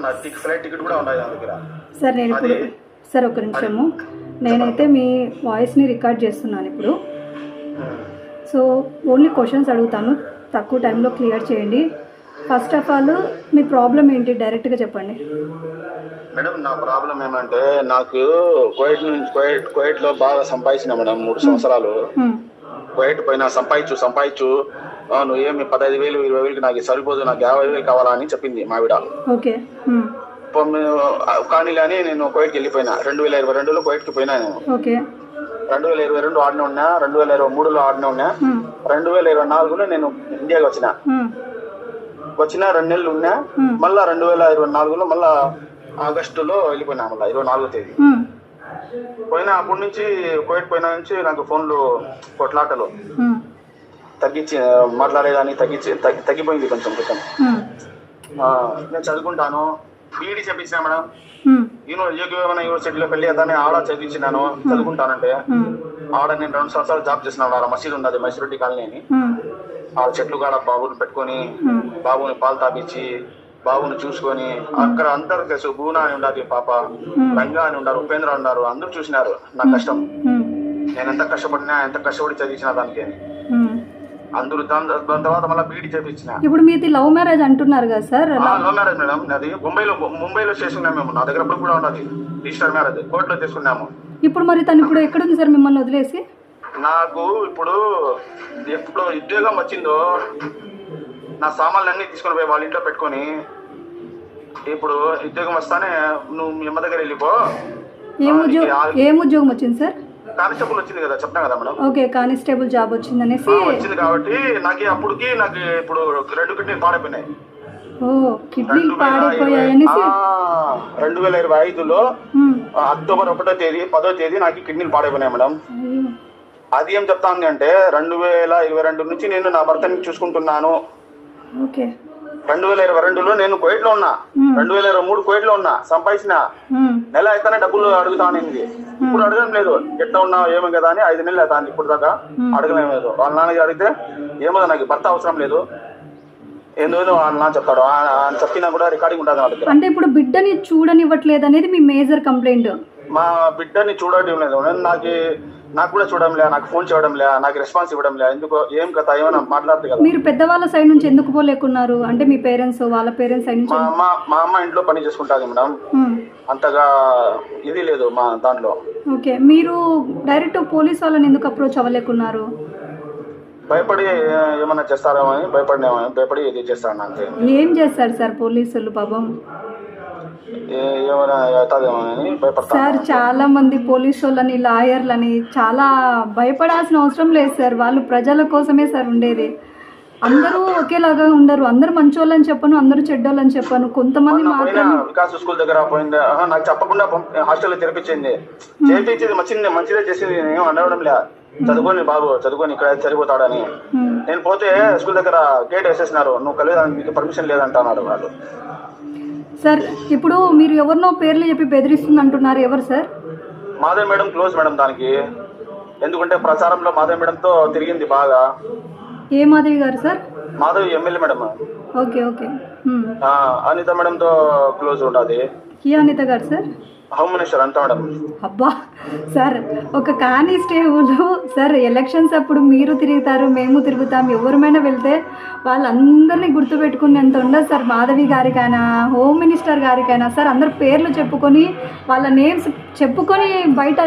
నా flight ticket కూడా ఉన్నాయి నా దగ్గర. సార్ నేను ఇప్పుడు సార్ ఒక నిమిషము, నేనైతే మీ వాయిస్ని రికార్డ్ చేస్తున్నాను ఇప్పుడు. సో ఓన్లీ క్వశ్చన్స్ అడుగుతాను, తక్కువ టైంలో క్లియర్ చేయండి. First of all me problem ఏంటి డైరెక్ట్గా చెప్పండి. మేడం నా ప్రాబ్లం ఏమంటే నాకు కువైట్లో బాగా సంపాదించిన మేడం 3 సంవత్సరాలు. కువైట్ పోయినా సంపాదించు నువ్వు ఏమి 15,000 20,000 నాకు సరిపోదు, నాకు 50,000 కావాలా అని చెప్పింది మావిడ. ఓకే. కానీ నేను కువైట్కి వెళ్ళిపోయినా 2022లో కువైట్కి పోయినా. నేను 2022 ఆడనే ఉన్నా, 2023లో ఆడనే ఉన్నా, 2024లో నేను ఇండియాకి వచ్చిన 2 నెలలు ఉన్నా. మళ్ళా 2024లో మళ్ళా ఆగస్టులో వెళ్ళిపోయినా, మళ్ళీ 24వ తేదీ పోయినా. అప్పటి నుంచి కువైట్ పోయినా నుంచి నాకు ఫోన్లు కొట్లాటలు తగ్గించి మాట్లాడేదాన్ని తగ్గిపోయింది కొంచెం. నేను చదువుకుంటాను, బీఈడీ చెప్పించిన మేడం. యూనివర్సిటీలోకి వెళ్ళి అతన్ని ఆడ చదివించినాను, చదువుకుంటానంటే. ఆడ నేను 2 సంవత్సరాలు జాబ్ చేసినాను. ఆడ మసీదు ఉన్నది, మైసూరెడ్డి కాలనీ అని. ఆ చెట్లు కాడ బాబుని పెట్టుకొని బాబుని పాలు తాపించి బాబుని చూసుకొని అక్కడ అందరు తెలుసు. భూనా అని ఉండాలి పాప, రంగా అని ఉన్నారు, ఉపేంద్ర ఉన్నారు, అందరూ చూసినారు నా కష్టం. నేను ఎంత కష్టపడి చదివించిన దానికి. అందరూ దాని తర్వాత మళ్ళీ బీఈడీ చేపించిన. ఇప్పుడు మీది లవ్ మ్యారేజ్ అంటున్నారు కదా సార్? Love marriage madam. అది ముంబైలో చేసుకున్నాము మేము. నా దగ్గర కూడా ఉన్నది రిజిస్టర్ మ్యారేజ్, కోర్టులో చేసుకున్నాము. ఇప్పుడు మరి తను ఇప్పుడు ఎక్కడుంది సార్ మిమ్మల్ని వదిలేసి? నాకు ఇప్పుడు ఎప్పుడు ఉద్యోగం వచ్చిందో నా సామాన్లన్నీ తీసుకొని పోయి వాళ్ళ ఇంట్లో పెట్టుకొని, ఇప్పుడు ఉద్యోగం వస్తానే నువ్వు మీ అమ్మ దగ్గర వెళ్ళిపో. ఏం ఉద్యోగం వచ్చింది సార్? కానిస్టేబుల్ వచ్చింది కదా, చెప్తా కదా మేడం. ఓకే, కానిస్టేబుల్ జాబ్ వచ్చిందనేసి వచ్చింది కాబట్టి నాకు ఇప్పుడు 2 కిడ్నీలు పాడైపోయినాయి. 2025లో అక్టోబర్ 1వ తేదీ 10వ తేదీ నాకు కిడ్నీలు పాడైపోయినాయి మేడం. అది ఏం చెప్తా ఉంది అంటే 2022 నుంచి నేను నా భర్తని చూసుకుంటున్నాను. 2022లో నేను కువైట్ లో ఉన్నా, 2023 కువైట్ లో ఉన్నా, సంపాదించిన. నెల అయితేనే డబ్బులు అడుగుతానింది. ఇప్పుడు అడగడం లేదు. ఎట్లా ఉన్నావు ఏమో కదా అని 5 నెలలు అవుతాను ఇప్పుడు దాకా అడగలేం లేదు. వాళ్ళ నాన్నకి అడిగితే ఏమో నాకు భర్త అవసరం లేదు, ఏందో వాళ్ళ నాన్న చెప్తాడు అని చెప్పినా కూడా రికార్డింగ్ ఉంటుంది నా దగ్గర. అంటే ఇప్పుడు బిడ్డని చూడనివ్వట్లేదు అనేది మీ మేజర్ కంప్లైంట్? మా బిడ్డని చూడడం లేదు, నాకు కూడా చూడడం లే, నాకు ఫోన్ చేయడం లే, నాకు రెస్పాన్స్ ఇవ్వడం లే. ఎందుకో ఏం కథ ఏమైనా మాట్లాడుతుంది కదా. మీరు పెద్దవాళ్ళ సైడ్ నుంచి ఎందుకు పోలేకున్నారు? అంటే మీ పేరెంట్స్ వాళ్ళ పేరెంట్స్ సైడ్ నుంచి? మా అమ్మ ఇంట్లో పని చేసుకుంటాది మేడం, అంతగా ఇది లేదు మా దాంట్లో. ఓకే, మీరు డైరెక్ట్ పోలీస్ వాళ్ళని ఎందుకు అప్రోచ్ అవ్వలేకున్నారు? భయపడి ఏమన్నా చేస్తారేమో అని భయపడి ఇది చేస్తాను అంతే. ఏం చేస్తారు సార్ పోలీసులు పాపం? సార్ చాలా మంది పోలీసు వాళ్ళని లాయర్లని చాలా భయపడాల్సిన అవసరం లేదు సార్. వాళ్ళు ప్రజల కోసమే సార్ ఉండేది. అందరూ ఒకేలాగా ఉండరు. అందరూ మంచోళ్ళని చెప్పను, అందరూ చెడ్డోళ్ళని చెప్పను. కొంతమంది మాత్రమే. వికాస్ స్కూల్ దగ్గర పోయింది, నాకు చెప్పకుండా హాస్టల్లో చేర్పించింది. మంచిదే చేసింది, ఏం అనడం లే. చదువుకొని బాబు చదువుకొని ఇక్కడ సరిపోతాడని. నేను పోతే స్కూల్ దగ్గర గేట్ వేసేసినారు, నువ్వు కలిగేదానికి మీకు పర్మిషన్ లేదంటున్నారు వాళ్ళు. సార్ ఇప్పుడు మీరు ఎవరినో పేర్లు చెప్పి బెదిరిస్తుంది అంటున్నారు, ఎవరు sir? Madhav madam close madam దానికి. ఎందుకంటే ప్రచారంలో మాధవ్ మేడంతో తిరిగింది బాగా. ఏ Madhavi garu sir? Madhavi MLA madam. Okay. Anita మేడంతో క్లోజ్ ఉంటుంది. ఏ Anita garu sir? Home minister అంతా మేడం. అబ్బా సార్, ఒక కానిస్టేబుల్ సార్ ఎలక్షన్స్ అప్పుడు మీరు తిరుగుతారు, మేము తిరుగుతాం, ఎవరిమైనా వెళ్తే వాళ్ళందరినీ గుర్తుపెట్టుకునేంత ఉండదు సార్. మాధవి గారికైనా హోమ్ మినిస్టర్ గారికైనా సార్ అందరు పేర్లు చెప్పుకొని వాళ్ళ నేమ్స్ చెప్పుకొని బయట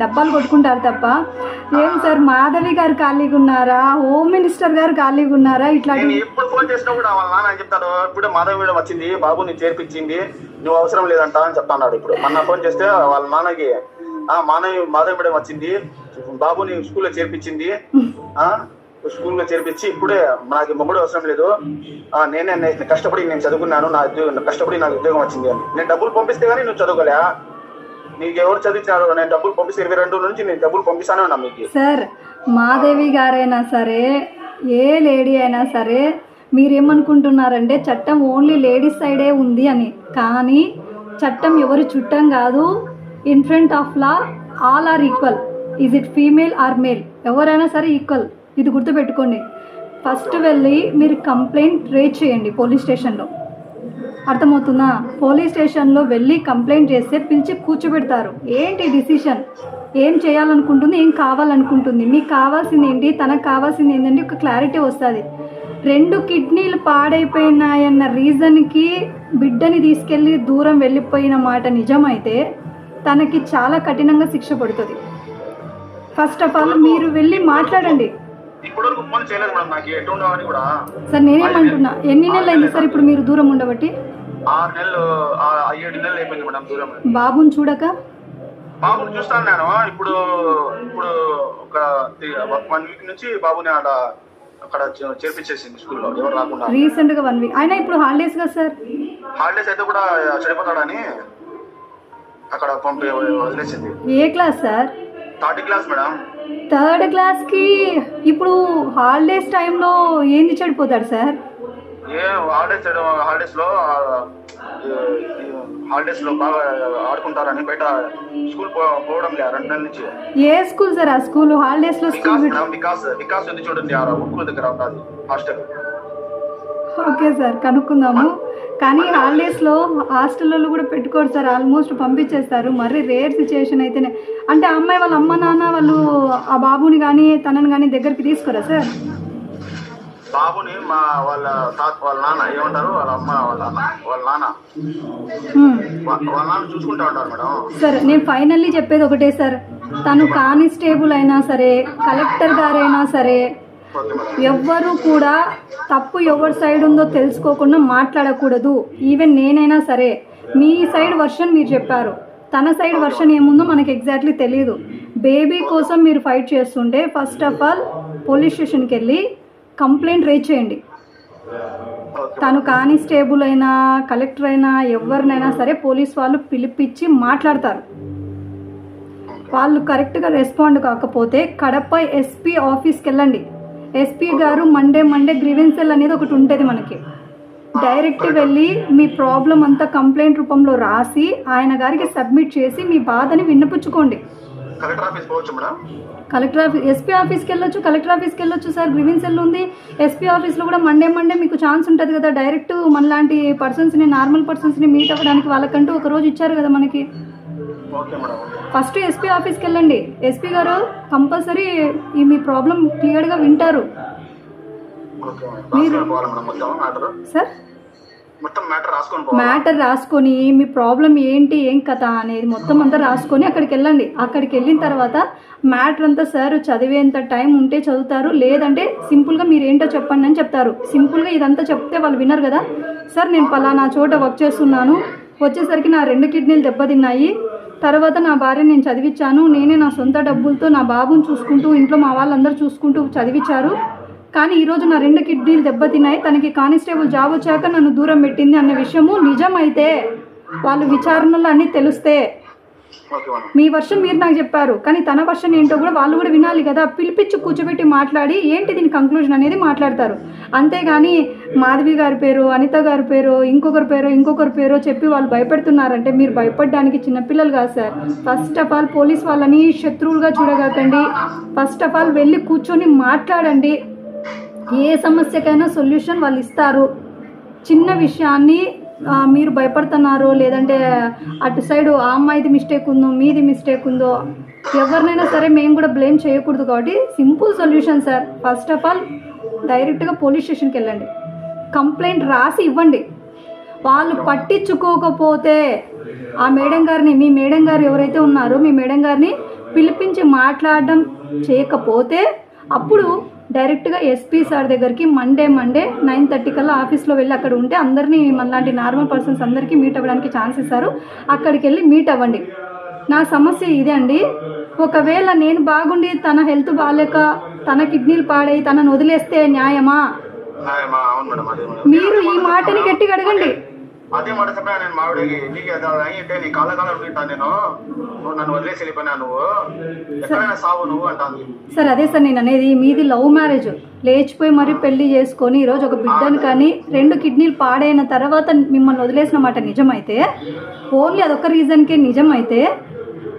డబ్బాలు కొట్టుకుంటారు తప్ప ఏం సార్ మాధవి గారు ఖాళీగా ఉన్నారా, హోమ్ మినిస్టర్ గారు ఖాళీగా ఉన్నారా? ఇట్లా ఎప్పుడు ఫోన్ చేసినా కూడా వాళ్ళ నాన్న చెప్తాడు, ఇప్పుడు మాధవి మేడం వచ్చింది, బాబుని చేర్పించింది, నువ్వు అవసరం లేదంట అని చెప్తాన్నాడు. ఇప్పుడు మొన్న ఫోన్ చేస్తే వాళ్ళ నాన్నకి మాధవి మేడం వచ్చింది, బాబుని స్కూల్లో చేర్పించింది, స్కూల్లో చేర్పించి ఇప్పుడే నాకు మొగుడు అవసరం లేదు, నేనే కష్టపడి నేను చదువుకున్నాను, కష్టపడి నాకు ఉద్యోగం వచ్చింది అని. నేను డబ్బులు పంపిస్తే కానీ నువ్వు చదువుకోలే, నీకు ఎవరు చదివించారు? నేను డబ్బులు పంపిస్తే 22 నుంచి నేను డబ్బులు పంపిస్తానే ఉన్నా మీకు. సార్ మాధవి గారైనా సరే, ఏ లేడీ అయినా సరే, మీరేమనుకుంటున్నారంటే చట్టం ఓన్లీ లేడీస్ సైడే ఉంది అని. కానీ చట్టం ఎవరు చుట్టం కాదు. In front of law all are equal. Is it female or male, ఎవరైనా సరే ఈక్వల్. ఇది గుర్తుపెట్టుకోండి. ఫస్ట్ వెళ్ళి మీరు కంప్లైంట్ రేజ్ చేయండి పోలీస్ స్టేషన్లో. అర్థమవుతుందా? పోలీస్ స్టేషన్లో వెళ్ళి కంప్లైంట్ చేస్తే పిలిచి కూర్చోబెడతారు. ఏంటి డిసిషన్, ఏం చేయాలనుకుంటుంది, ఏం కావాలనుకుంటుంది, మీకు కావాల్సింది ఏంటి, తనకు కావాల్సింది ఏంటంటే ఒక క్లారిటీ వస్తుంది. 2 కిడ్నీలు పాడైపోయినాయన్న రీజన్కి బిడ్డని తీసుకెళ్ళి దూరం వెళ్ళిపోయిన మాట నిజమైతే తనకి చాలా కఠినంగా శిక్ష పడుతుంది. ఫస్ట్ ఆఫ్ ఆల్ మీరు వెళ్ళి మాట్లాడండి. ఇప్పటివరకు ఫోన్ చేయలేదు మేడం నాకు ఎటువంటి అని కూడా. సార్ నేనేమంటున్నా, ఎన్ని నెలలు అయింది సార్ ఇప్పుడు మీరు దూరం ఉండబట్టి? 6 నెలలు 7 నెలలు అయిపోయింది మేడం దూరం. బాబుని చూడక? బాబుని చూస్తాను నేను. ఇప్పుడు ఒక 1 వీక్ నుంచి బాబుని అక్కడ చేర్పించేసింది స్కూల్లో, ఎవరు రాకుండా. రీసెంట్ గా 1 వీక్ అయినా ఇప్పుడు హాలిడేస్ కదా సార్? హాలిడేస్ అయితే కూడా చనిపోతాడని అక్కడ పంపి వదిలేసింది. ఏ class sir? 3rd class madam. 3rd క్లాస్కి ఇప్పుడు హాలిడేస్ టైంలో ఏంది చెడిపోతాడు సార్? హాలిడేస్ లో బాగా ఆడుకుంటారని బయట స్కూల్ పోవడం లేదు 2 నెలల నుంచి. ఏ స్కూల్ సార్ ఆ స్కూల్? హాలిడేస్ లో స్కూల్ వికాస్ ఉంది చూడండి, ఉక్కు దగ్గర ఉంటుంది హాస్టల్. Okay sir కనుక్కుందాము. కానీ హాలిడేస్లో హాస్టల్లో కూడా పెట్టుకోరు సార్, ఆల్మోస్ట్ పంపించేస్తారు. మరి రేర్ సిచ్యుయేషన్ అయితేనే. అంటే ఆ అమ్మాయి వాళ్ళ అమ్మ నాన్న వాళ్ళు ఆ బాబుని కానీ తనని కానీ దగ్గరికి తీసుకోరా సార్? బాబుని వాళ్ళ నాన్న ఏమంటారు, వాళ్ళ అమ్మ వాళ్ళ నాన్న చూసుకుంటా ఉంటారు మేడం. సార్ నేను ఫైనల్లీ చెప్పేది ఒకటే సార్, తను కానిస్టేబుల్ అయినా సరే, కలెక్టర్ గారైనా సరే, ఎవ్వరూ కూడా తప్పు ఎవరి సైడ్ ఉందో తెలుసుకోకుండా మాట్లాడకూడదు. ఈవెన్ నేనైనా సరే, మీ సైడ్ వర్షన్ మీరు చెప్పారు, తన సైడ్ వర్షన్ ఏముందో మనకి ఎగ్జాక్ట్లీ తెలియదు. బేబీ కోసం మీరు ఫైట్ చేస్తుంటే ఫస్ట్ ఆఫ్ ఆల్ పోలీస్ స్టేషన్కి వెళ్ళి కంప్లైంట్ రేజ్ చేయండి. తను కానిస్టేబుల్ అయినా కలెక్టర్ అయినా ఎవరినైనా సరే పోలీస్ వాళ్ళు పిలిపించి మాట్లాడతారు. వాళ్ళు కరెక్ట్గా రెస్పాండ్ కాకపోతే కడప ఎస్పీ ఆఫీస్కి వెళ్ళండి. ఎస్పీ గారు మండే గ్రీవెన్సెల్ అనేది ఒకటి ఉంటుంది మనకి. డైరెక్ట్ వెళ్ళి మీ ప్రాబ్లం అంతా కంప్లైంట్ రూపంలో రాసి ఆయన గారికి సబ్మిట్ చేసి మీ బాధని విన్నపుచ్చుకోండి. కలెక్టర్ ఆఫీస్ ఎస్పీ ఆఫీస్కి వెళ్ళొచ్చు, కలెక్టర్ ఆఫీస్కి వెళ్ళొచ్చు సార్. గ్రీవెన్సెల్ ఉంది. ఎస్పీ ఆఫీస్లో కూడా మండే మీకు ఛాన్స్ ఉంటుంది కదా. డైరెక్ట్ మనలాంటి పర్సన్స్ని, నార్మల్ పర్సన్స్ని మీట్ అవ్వడానికి వాళ్ళకంటూ ఒక రోజు ఇచ్చారు కదా మనకి. ఫస్ట్ ఎస్పీ ఆఫీస్కి వెళ్ళండి. ఎస్పీ గారు కంపల్సరీ మీ ప్రాబ్లం క్లియర్గా వింటారు. మీరు సార్ మ్యాటర్ రాసుకొని మీ ప్రాబ్లం ఏంటి, ఏం కథ అనేది మొత్తం అంతా రాసుకొని అక్కడికి వెళ్ళండి. అక్కడికి వెళ్ళిన తర్వాత మ్యాటర్ అంతా సార్ చదివేంత టైం ఉంటే చదువుతారు, లేదంటే సింపుల్గా మీరు ఏంటో చెప్పండి అని చెప్తారు. సింపుల్గా ఇదంతా చెప్తే వాళ్ళు వినరు కదా. సార్ నేను పలానా చోట వర్క్ చేస్తున్నాను, వచ్చేసరికి నా 2 కిడ్నీలు దెబ్బతిన్నాయి, తర్వాత నా భార్యని నేను చదివించాను, నేనే నా సొంత డబ్బులతో నా బాబుని చూసుకుంటూ ఇంట్లో మా వాళ్ళందరూ చూసుకుంటూ చదివించారు, కానీ ఈరోజు నా 2 కిడ్నీలు దెబ్బతిన్నాయి, తనకి కానిస్టేబుల్ జాబ్ వచ్చాక నన్ను దూరం పెట్టింది అన్న విషయము నిజమైతే, వాళ్ళు విచారణలో అన్నీ తెలిస్తే, మీ వర్షన్ మీరు నాకు చెప్పారు కానీ తన వర్షన్ ఏంటో కూడా వాళ్ళు కూడా వినాలి కదా. పిలిపించి కూర్చోబెట్టి మాట్లాడి ఏంటి దీని కంక్లూజన్ అనేది మాట్లాడతారు. అంతేగాని మాధవి గారి పేరు, అనిత గారి పేరు, ఇంకొకరి పేరు చెప్పి వాళ్ళు భయపెడుతున్నారంటే మీరు భయపడడానికి చిన్నపిల్లలు కాదు sir. First of all police వాళ్ళని శత్రువులుగా చూడగకండి. ఫస్ట్ ఆఫ్ ఆల్ వెళ్ళి కూర్చొని మాట్లాడండి. ఏ సమస్యకైనా సొల్యూషన్ వాళ్ళు ఇస్తారు. చిన్న విషయాన్ని మీరు భయపడుతున్నారు, లేదంటే అటు సైడు ఆ అమ్మాయిది మిస్టేక్ ఉందో మీది మిస్టేక్ ఉందో ఎవరినైనా సరే మేము కూడా బ్లేమ్ చేయకూడదు. కాబట్టి simple solution sir. First of all డైరెక్ట్గా పోలీస్ స్టేషన్కి వెళ్ళండి, కంప్లైంట్ రాసి ఇవ్వండి. వాళ్ళు పట్టించుకోకపోతే ఆ మేడం గారిని, మీ మేడం గారు ఎవరైతే ఉన్నారో మీ మేడం గారిని పిలిపించి మాట్లాడడం చేయకపోతే అప్పుడు డైరెక్ట్గా ఎస్పీ సార్ దగ్గరికి మండే 9:30 కల్లా ఆఫీస్లో వెళ్ళి అక్కడ ఉంటే అందరినీ మనలాంటి నార్మల్ పర్సన్స్ అందరికీ మీట్ అవ్వడానికి ఛాన్స్ ఇస్తారు. అక్కడికి వెళ్ళి మీట్ అవ్వండి. నా సమస్య ఇదే అండి, ఒకవేళ నేను బాగుండి తన హెల్త్ బాగాలేక తన కిడ్నీలు పాడై తనను వదిలేస్తే న్యాయమా? మీరు ఈ మాటని గట్టిగా అడగండి. అదే మాట చెప్పా నేను మావిడికి, నీకు అంటే నీ కాలకాలం ఉంటాను నేను, నువ్వు నన్ను వదిలేసి వెళ్ళిపోయినా, నువ్వు ఎక్కడైనా సావు నువ్వు అంటాను సార్. అదే సార్ నేను అనేది, మీది లవ్ మ్యారేజ్, లేచిపోయి మరీ పెళ్లి చేసుకొని ఈరోజు ఒక బిడ్డను కానీ 2 కిడ్నీలు పాడైన తర్వాత మిమ్మల్ని వదిలేసిన మాట నిజమైతే, ఓన్లీ అదొక రీజన్కే నిజమైతే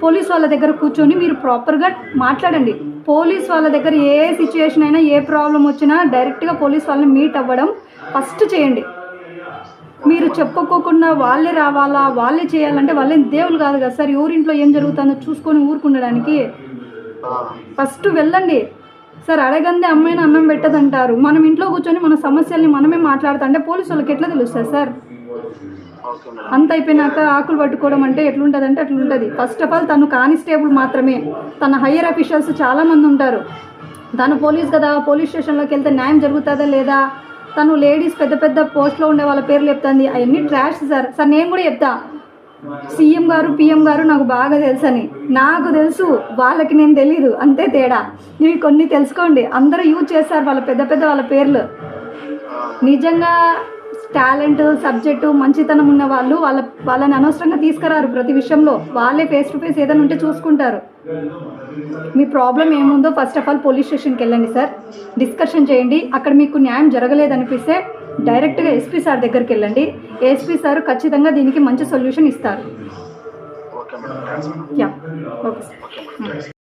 పోలీస్ వాళ్ళ దగ్గర కూర్చొని మీరు ప్రాపర్గా మాట్లాడండి. పోలీస్ వాళ్ళ దగ్గర ఏ సిచ్యుయేషన్ అయినా ఏ ప్రాబ్లం వచ్చినా డైరెక్ట్గా పోలీస్ వాళ్ళని మీట్ అవ్వడం ఫస్ట్ చేయండి. మీరు చెప్పుకోకుండా వాళ్ళే రావాలా, వాళ్ళే చేయాలంటే వాళ్ళే దేవుళ్ళు కాదు కదా సార్. ఎవరింట్లో ఏం జరుగుతుందో చూసుకొని ఊరుకుండడానికి ఫస్ట్ వెళ్ళండి సార్. అడగందే అమ్మాయిని అన్నం పెట్టదంటారు. మనం ఇంట్లో కూర్చొని మన సమస్యల్ని మనమే మాట్లాడుతా అంటే పోలీసు వాళ్ళకి ఎట్లా తెలుస్తుంది సార్? అంత అయిపోయినాక ఆకులు పట్టుకోవడం అంటే ఎట్లుంటుంది అంటే అట్లుంటుంది. ఫస్ట్ ఆఫ్ ఆల్ తను కానిస్టేబుల్ మాత్రమే, తన హయ్యర్ అఫీషియల్స్ చాలామంది ఉంటారు. తను పోలీస్ కదా, పోలీస్ స్టేషన్లోకి వెళ్తే న్యాయం జరుగుతుందా లేదా? తను లేడీస్ పెద్ద పెద్ద పోస్ట్లో ఉండే వాళ్ళ పేర్లు చెప్తుంది, అవన్నీ ట్రాష్ సార్. సార్ నేను కూడా చెప్తా, సీఎం గారు పిఎం గారు నాకు బాగా తెలుసని. నాకు తెలుసు, వాళ్ళకి నేను తెలీదు, అంతే తేడా. ఇవి కొన్ని తెలుసుకోండి. అందరూ యూజ్ చేస్తారు వాళ్ళ పెద్ద పెద్ద వాళ్ళ పేర్లు. నిజంగా టాలెంట్, సబ్జెక్టు, మంచితనం ఉన్న వాళ్ళు వాళ్ళని అనవసరంగా తీసుకురారు. ప్రతి విషయంలో వాళ్ళే ఫేస్ టు ఫేస్ ఏదైనా ఉంటే చూసుకుంటారు. మీ ప్రాబ్లం ఏముందో ఫస్ట్ ఆఫ్ ఆల్ పోలీస్ స్టేషన్కి వెళ్ళండి సార్, డిస్కషన్ చేయండి. అక్కడ మీకు న్యాయం జరగలేదనిపిస్తే డైరెక్ట్గా ఎస్పీ సార్ దగ్గరికి వెళ్ళండి. ఎస్పీ సార్ ఖచ్చితంగా దీనికి మంచి సొల్యూషన్ ఇస్తారు. Okay madam, thanks madam. Yeah, okay sir.